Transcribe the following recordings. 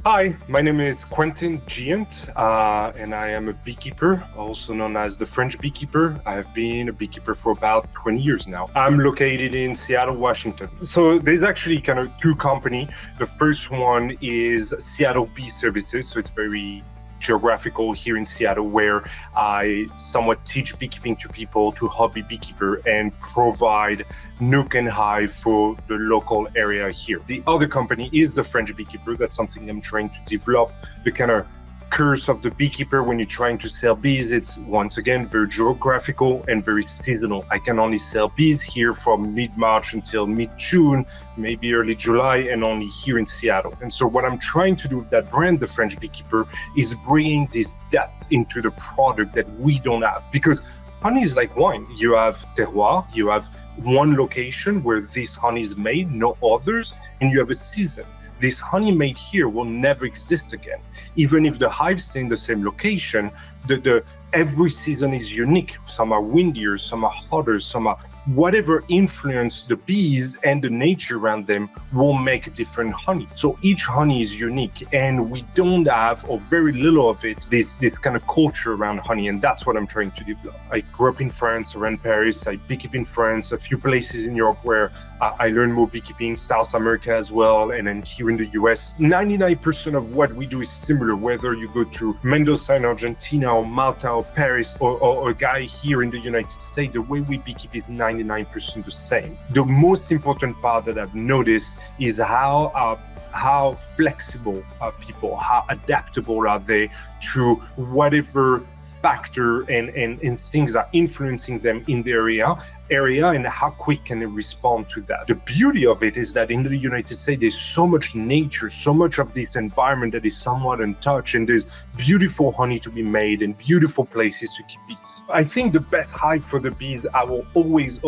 Hi, my name is Quentyn Giant, and I am a beekeeper, also known as the French Beekeeper. I have been a beekeeper for about 20 years now. I'm located in Seattle, Washington. So there's actually kind of two companies. The first one is Seattle Bee Services, so it's very geographical here in Seattle, where I somewhat teach beekeeping to people, to hobby beekeeper, and provide nuc and hive for the local area here. The other company is the French Beekeeper. That's something I'm trying to develop, the kind of curse of the beekeeper when you're trying to sell bees. It's once again very geographical and very seasonal. I can only sell bees here from mid-March until mid-June, maybe early July, and only here in Seattle. And so what I'm trying to do with that brand, the French Beekeeper, is bringing this depth into the product that we don't have. Because honey is like wine. You have terroir, you have one location where this honey is made, no others, and you have a season. This honey made here will never exist again. Even if the hives stay in the same location, every season is unique. Some are windier, some are hotter, some are whatever influence the bees and the nature around them will make different honey. So each honey is unique, and we don't have, or very little of it, this kind of culture around honey, and that's what I'm trying to develop. I grew up in France, around Paris. I beekeep in France, a few places in Europe where I learned more beekeeping, South America as well, and then here in the US. 99% of what we do is similar, whether you go to Mendoza in Argentina, or Malta, or Paris, or a guy here in the United States. The way we beekeep is 99% the same. The most important part that I've noticed is how flexible are people, how adaptable are they to whatever factor and things are influencing them in the area, and how quick can they respond to that. The beauty of it is that in the United States, there's so much nature, so much of this environment that is somewhat untouched, and there's beautiful honey to be made and beautiful places to keep bees. I think the best hive for the bees, I will always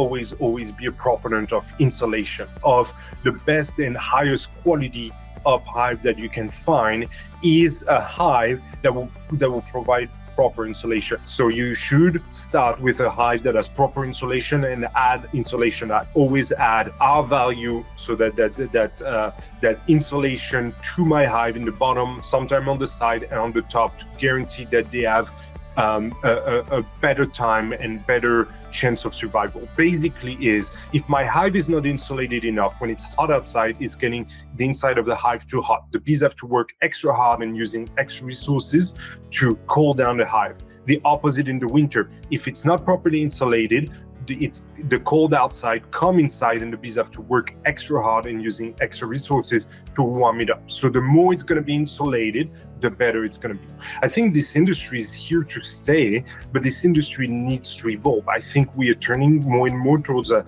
be a proponent of insulation, of the best and highest quality of hive that you can find is a hive that will provide proper insulation. So you should start with a hive that has proper insulation and add insulation. I always add our value, so that insulation to my hive in the bottom, sometime on the side and on the top, to guarantee that they have a better time and better chance of survival. Basically is, if my hive is not insulated enough, when it's hot outside, it's getting the inside of the hive too hot. The bees have to work extra hard and using extra resources to cool down the hive. The opposite in the winter. If it's not properly insulated, the cold outside come inside, and the bees have to work extra hard and using extra resources to warm it up. So the more it's going to be insulated, the better it's going to be. I think this industry is here to stay, but this industry needs to evolve. I think we are turning more and more towards a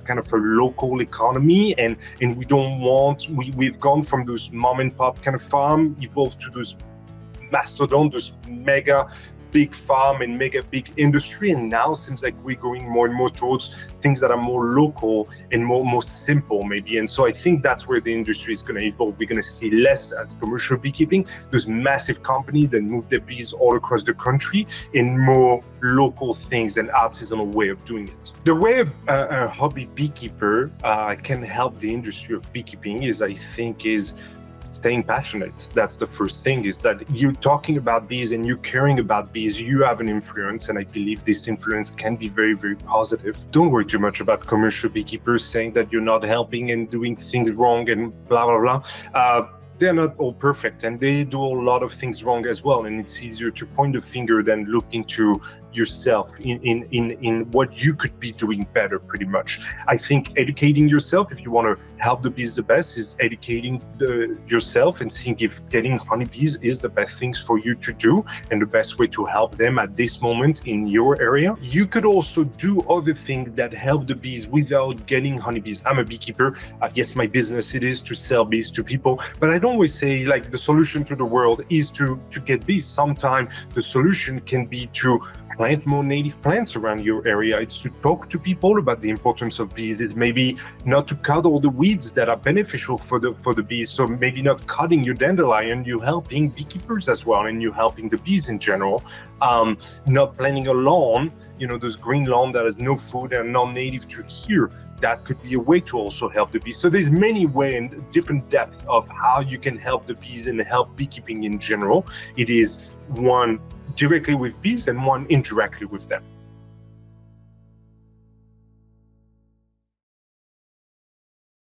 kind of a local economy, and we've gone from those mom and pop kind of farm, evolved to those mastodon, those mega big farm and mega big industry, and now seems like we're going more and more towards things that are more local and more simple maybe. And so I think that's where the industry is going to evolve. We're going to see less as commercial beekeeping, those massive companies that move their bees all across the country, and more local things and artisanal way of doing it. The way a hobby beekeeper can help the industry of beekeeping is staying passionate. That's the first thing, is that you talking about bees and you caring about bees, you have an influence, and I believe this influence can be very, very positive. Don't worry too much about commercial beekeepers saying that you're not helping and doing things wrong and blah, blah, blah. They're not all perfect, and they do a lot of things wrong as well, and it's easier to point the finger than look into yourself in what you could be doing better, pretty much. I think educating yourself, if you want to help the bees the best, is educating yourself and seeing if getting honeybees is the best things for you to do and the best way to help them at this moment in your area. You could also do other things that help the bees without getting honeybees. I'm a beekeeper. Yes, my business it is to sell bees to people, but I don't always say like the solution to the world is to get bees. Sometimes the solution can be to plant more native plants around your area. It's to talk to people about the importance of bees. It's maybe not to cut all the weeds that are beneficial for the bees. So maybe not cutting your dandelion, you're helping beekeepers as well, and you're helping the bees in general. Not planting a lawn, those green lawn that has no food and non-native to here. that could be a way to also help the bees. So there's many ways and different depths of how you can help the bees and help beekeeping in general. It is one directly with bees and one indirectly with them.